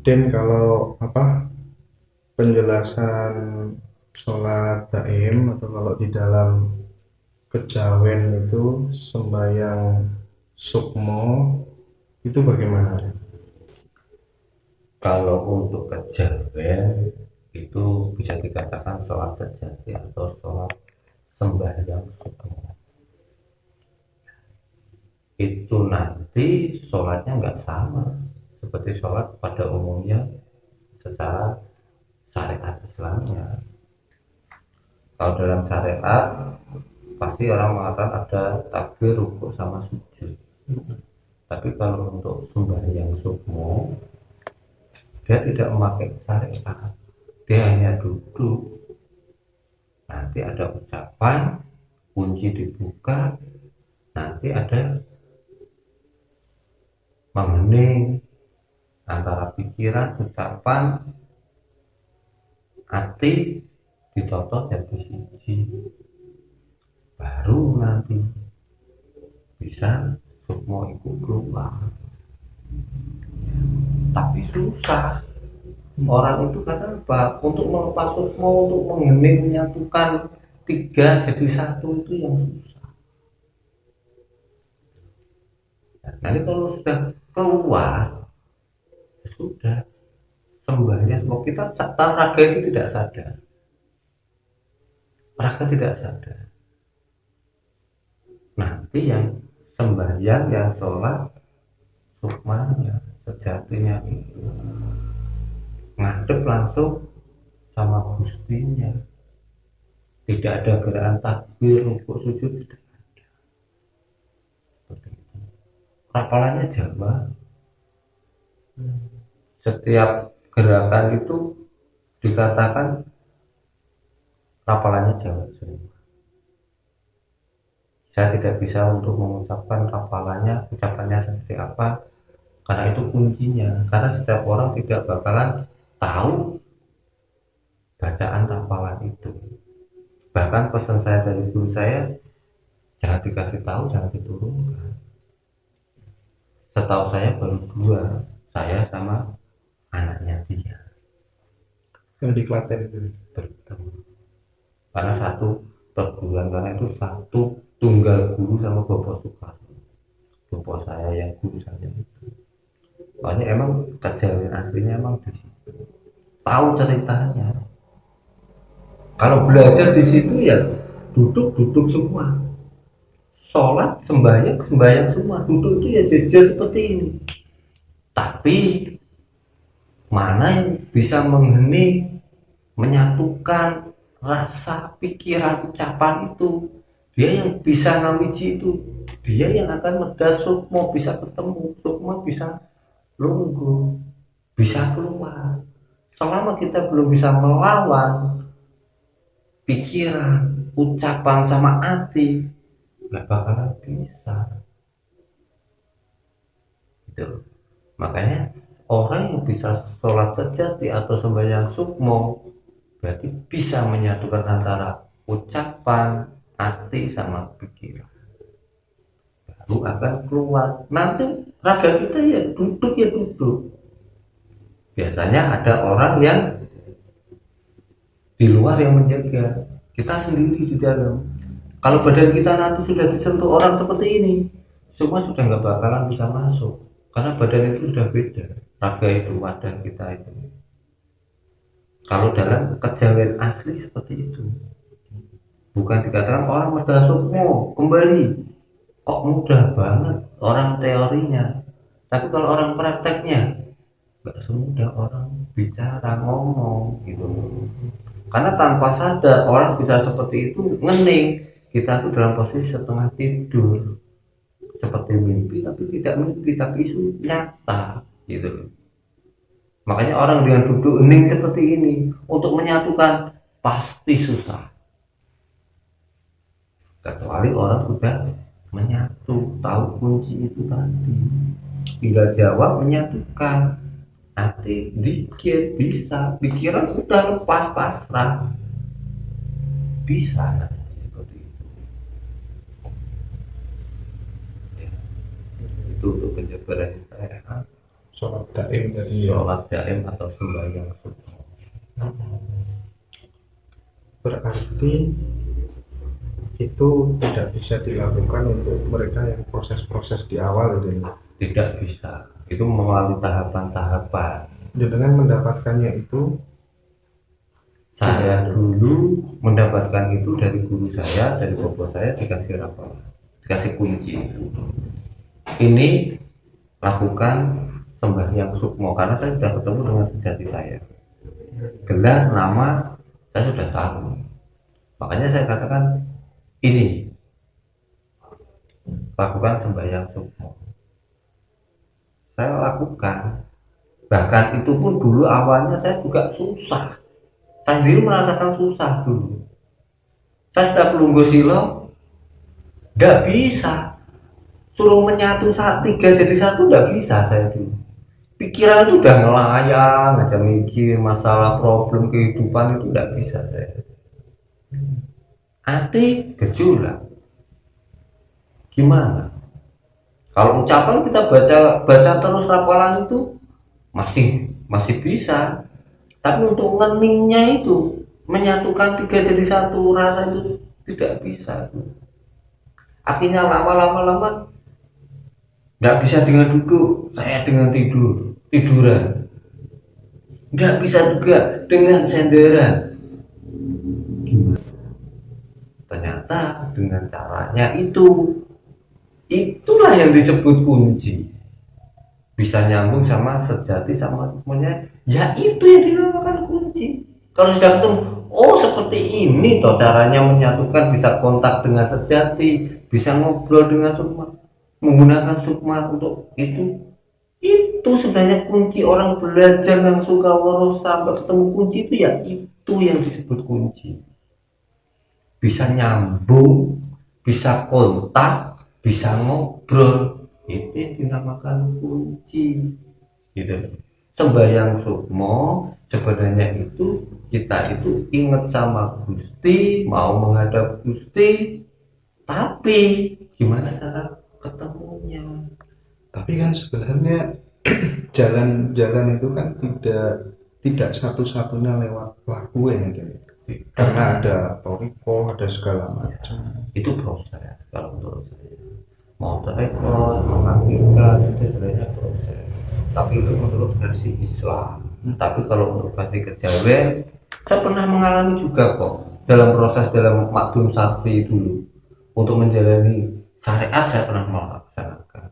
Den, kalau penjelasan sholat daim atau kalau di dalam kejawen itu sembahyang sukmo itu bagaimana? Kalau untuk kejawen itu bisa dikatakan sholat sejati atau sholat sembahyang sunnah. Itu nanti sholatnya nggak sama seperti sholat pada umumnya secara syariat Islamnya. Kalau dalam syariat pasti orang mengatakan ada takbir, rukuk sama sujud. Tapi kalau untuk sembahyang subuh dia tidak memakai syariat, dia hanya duduk. Nanti ada ucapan, kunci dibuka, nanti ada mengening antara pikiran, ucapan, hati ditotot jadi siji, baru nanti bisa sukmo itu keluar. Tapi susah, orang itu kadang apa untuk melepas sukmo, untuk mengening menyatukan tiga jadi satu itu yang susah. Nah, nanti kalau sudah keluar sudah sembahyang semua kita raga itu tidak sadar, raga tidak sadar. Nanti yang sembahyang yang sholat sukmanya sejatinya itu ngadep langsung sama gustinya, tidak ada gerakan takbir rukuk sujud, tidak seperti itu. Hafalannya Jawa, setiap gerakan itu dikatakan hafalannya Jawa semua. Saya tidak bisa untuk mengucapkan hafalannya, ucapannya seperti apa, karena itu kuncinya. Karena setiap orang tidak bakalan tahu bacaan hafalan itu. Bahkan pesan saya dari guru saya, jangan dikasih tahu, jangan diturunkan. Setahu saya baru dua, saya sama anaknya dia Yang di Klaten itu. bertemu. Karena satu perguruan, karena itu satu tunggal guru sama Bapak Soekarno. Bapak saya yang guru saya itu. Soalnya emang kejadian aslinya emang di situ. Tahu ceritanya. Kalau belajar di situ ya duduk-duduk semua. Sholat, sembahyang, sembahyang semua. Duduk itu ya jejer seperti ini. Tapi mana yang bisa menghening, menyatukan rasa, pikiran, ucapan itu? Dia yang bisa ngawiji itu. Dia yang akan medar sukmo, bisa ketemu. Sukmo bisa lungguh, bisa keluar. Selama kita belum bisa melawan pikiran, ucapan sama hati, nggak bakalan bisa gitu. Makanya orang yang bisa sholat sejati atau sembahyang sukmo berarti bisa menyatukan antara ucapan, hati sama pikiran, baru akan keluar. Nanti raga kita ya duduk. Biasanya ada orang yang di luar yang menjaga, kita sendiri di dalam. Kalau badan kita nanti sudah disentuh orang seperti ini, semua sudah nggak bakalan bisa masuk, karena badan itu sudah beda, raga itu wadah kita itu. Kalau dalam kejawen asli seperti itu, bukan dikatakan orang pada sukmo kembali, kok mudah banget orang teorinya, tapi kalau orang prakteknya nggak semudah orang bicara ngomong gitu. Karena tanpa sadar orang bisa seperti itu ngening, kita tuh dalam posisi setengah tidur, seperti mimpi tapi tidak mimpi, tapi itu nyata gitu. Makanya orang dengan duduk hening seperti ini untuk menyatukan pasti susah, kecuali orang sudah menyatu, tahu kunci itu tadi, tinggal jawab menyatukan hati dikit bisa, pikiran udah lepas pasrah, bisa seperti itu. Ya, itu untuk penjabaran saya. sholat daim tadi ya. sholat daim atau sembahyang sukmo. Berarti itu tidak bisa dilakukan untuk mereka yang proses-proses di awal itu ya. Tidak bisa, itu melalui tahapan-tahapan. Dengan mendapatkannya itu Saya dulu mendapatkan itu dari guru saya, dari bobo saya, dikasih apa? Dikasih kunci. Ini lakukan sembahyang sukmo, karena saya sudah ketemu dengan sejati saya. Gelar, nama, saya sudah tahu. Makanya saya katakan ini, lakukan sembahyang sukmo. Saya lakukan. Bahkan itu pun dulu awalnya saya juga susah. Saya sendiri merasakan susah dulu. Saya setiap lungguh silo nggak bisa, suruh menyatu tiga jadi satu nggak bisa saya dulu. Pikiran itu udah ngelayang aja, mikir masalah problem kehidupan itu nggak bisa saya. Hati gejolak. Gimana? Kalau ucapan kita baca terus rapalan itu masih bisa. Tapi untuk ngeningnya itu menyatukan tiga jadi satu rasa itu tidak bisa. Akhirnya lama nggak bisa dengan duduk, saya dengan tiduran. Nggak bisa juga dengan senderan. Gimana? Ternyata dengan caranya itulah yang disebut kunci. Bisa nyambung sama sejati sama semuanya, ya itu yang dinamakan kunci. Kalau sudah ketemu, oh seperti ini toh caranya menyatukan, bisa kontak dengan sejati, bisa ngobrol dengan sukma, menggunakan sukma untuk itu sebenarnya kunci. Orang belajar yang suka waros sampai ketemu kunci itu, ya itu yang disebut kunci. Bisa nyambung, bisa kontak, bisa ngobrol, itu yang dinamakan kunci gitu. Sembahyang sukmo sebenarnya itu kita itu ingat sama Gusti, mau menghadap Gusti, tapi gimana cara ketemunya? tapi kan sebenarnya jalan-jalan itu kan tidak satu-satunya lewat lakuin gitu. Karena ada toriko, ada segala macam. Itu proses kalau menurut saya. Mau terekor, mau hakikat, itu sebenarnya proses. Tapi itu menurut versi Islam. Tapi kalau untuk versi kejawen, saya pernah mengalami juga kok dalam proses dalam makdum sakti dulu untuk menjalani syariat. Saya pernah melaksanakan,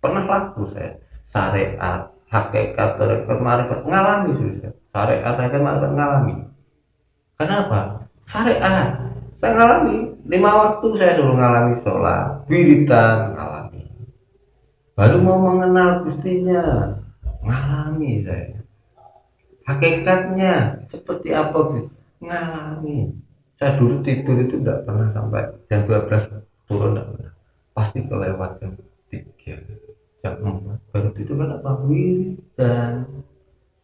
pernah laku saya syariat, hakikat, terekor, marifat, ngalami sudah. Syariat, hakikat, marifat, ngalami. Kenapa? Syariat saya ngalami 5 waktu, saya dulu ngalami sholat wiridan, ngalami. Baru mau mengenal Gustinya, ngalami saya. Hakikatnya seperti apa, ngalami. Saya dulu tidur itu tidak pernah sampai jam 12 turun, tidak pernah. Pasti kelewat jam 3, jam 4 baru tidur. Kenapa? Wiridan.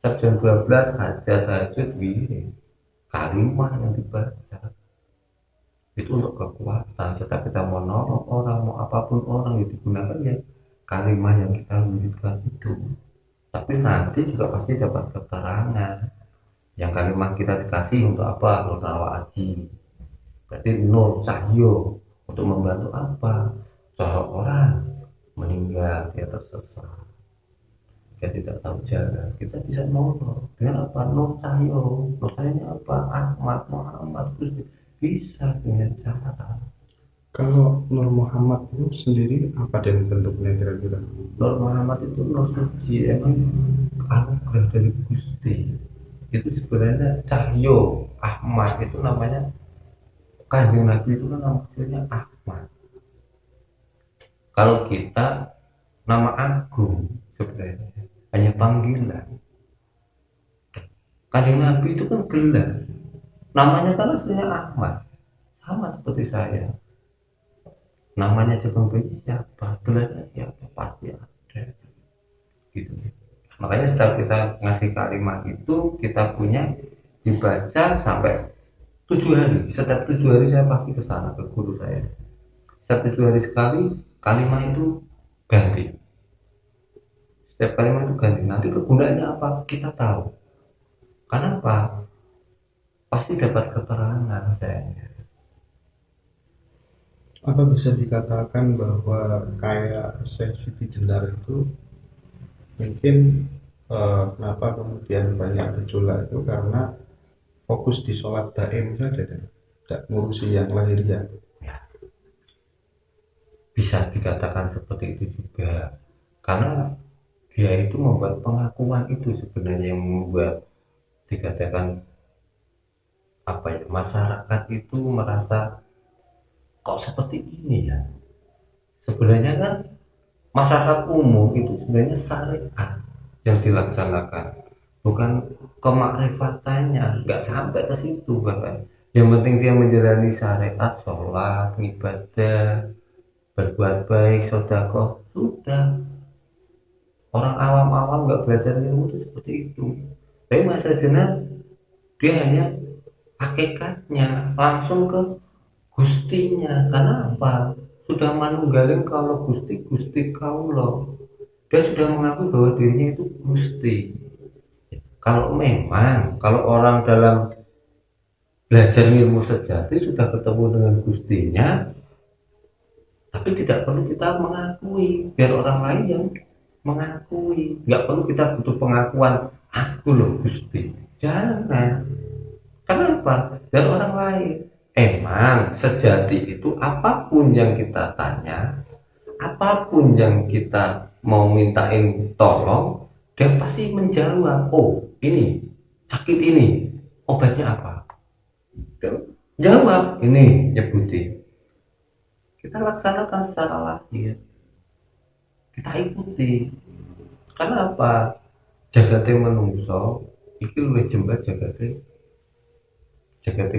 Jam 12 hajat, tahajud, wirid, kalimah yang dibaca itu untuk kekuatan. Setelah kita mau nolong orang, mau apapun orang, itu digunakan ya kalimah yang kita wiridkan itu. Tapi nanti juga pasti dapat keterangan yang kalimah kita dikasih untuk apa? Nur Nawaji, berarti nur cahyo, untuk membantu apa? Seorang meninggal, dia tersesat, dia tidak tahu jalan, kita bisa nolong dengan apa? Nur cahyo. Nur cahyonya apa? Ahmad, Muhammad, Gusti. Bisa dengan cara. Kalau Nur Muhammad itu sendiri apa dan bentuknya kira-kira? Nur Muhammad itu nur suci, emang anugerah dari Gusti. Itu sebenarnya cahyo. Ahmad itu namanya, Kanjeng Nabi itu kan namanya Ahmad. Kalau kita nama agung sebenarnya hanya panggilan. Kanjeng Nabi itu kan gelar. Namanya kan aslinya Ahmad, sama seperti saya. Namanya Jepang Bayi siapa, gelarnya siapa, pasti ada. Gitu. Makanya setelah kita ngasih kalimat itu, kita punya dibaca sampai 7 hari. Setiap 7 hari saya pasti ke sana ke guru saya. Setiap 7 hari sekali kalimat itu ganti. Setiap kalimat itu ganti. Nanti kegunaannya apa? Kita tahu. Karena apa? Pasti dapat keterangan saya. Apa bisa dikatakan bahwa kayak Syekh Siti Jenar itu mungkin kenapa kemudian banyak gejolak itu karena fokus di sholat daim saja dan tidak ngurusi yang lahiriah. Bisa dikatakan seperti itu juga. Karena dia itu membuat pengakuan itu sebenarnya yang membuat dikatakan apa ya, masyarakat itu merasa kok seperti ini ya. Sebenarnya kan masyarakat umum itu sebenarnya syariat yang dilaksanakan, bukan kemakrifatannya, nggak sampai ke situ bahkan. Yang penting dia menjalani syariat, sholat, ibadah, berbuat baik, sedekah, sudah. Orang awam-awam nggak belajar ilmu itu seperti itu. Tapi masa jenak dia hanya hakikatnya langsung ke gustinya. Karena apa? Sudah manunggaling kalau gusti gusti kaulo. Dia sudah mengakui bahwa dirinya itu gusti. Kalau memang kalau orang dalam belajar ilmu sejati sudah ketemu dengan gustinya, tapi tidak perlu kita mengakui, biar orang lain yang mengakui. Nggak perlu kita butuh pengakuan aku loh gusti, jangan. Kenapa? Dari orang lain. Emang sejati itu apapun yang kita tanya, apapun yang kita mau mintain tolong, dia pasti menjawab. Oh, ini sakit ini, obatnya apa? Dia jawab, ini nyebutin. Kita laksanakan secara lahir, kita ikuti. Karena apa? Jagate menungso, iki luwih jembar jagate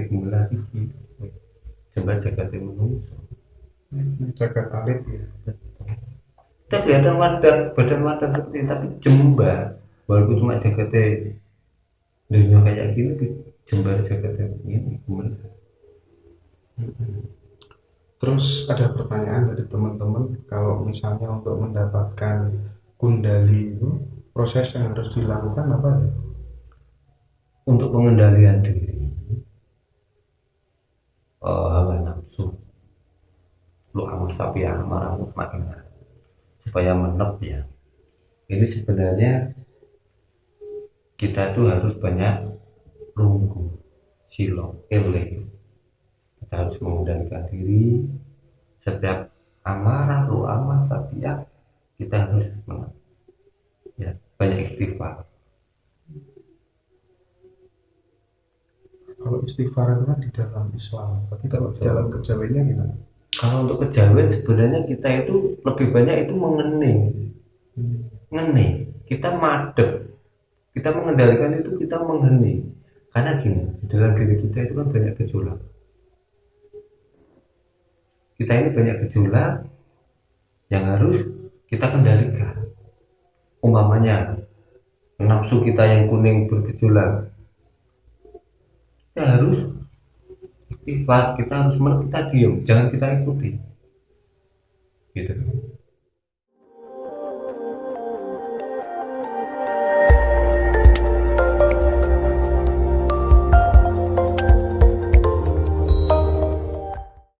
gula iki. Jembar jagate menungso. Jaga alit ya. Kita kelihatan wadah, badan wadah seperti ini, tapi jembar. Walaupun cuma jagate dunia kayak gini, jembar jagate ini gula. Terus ada pertanyaan dari teman-teman, kalau misalnya untuk mendapatkan kundali itu proses yang harus dilakukan apa ya? Untuk pengendalian diri, hawa nafsu, lu amal sapi amarah mutmainah, supaya menep ya. Ini sebenarnya kita tuh harus banyak runggu, silong, ele. Kita harus mengendalikan diri. Setiap amarah, lu amal sapi kita harus menep. Ya, banyak istighfar. Kalau istighfar itu kan di dalam Islam, tapi kalau di dalam kejawennya gimana? Kalau untuk kejawen sebenarnya kita itu lebih banyak itu mengening, kita madep, kita mengendalikan itu, kita menghening. Karena gini, di dalam diri kita itu kan banyak gejolak. Kita ini banyak gejolak yang harus kita kendalikan. Umpamanya nafsu kita yang kuning bergejolak, kita harus istighfar, kita harus kita diam, jangan kita ikuti.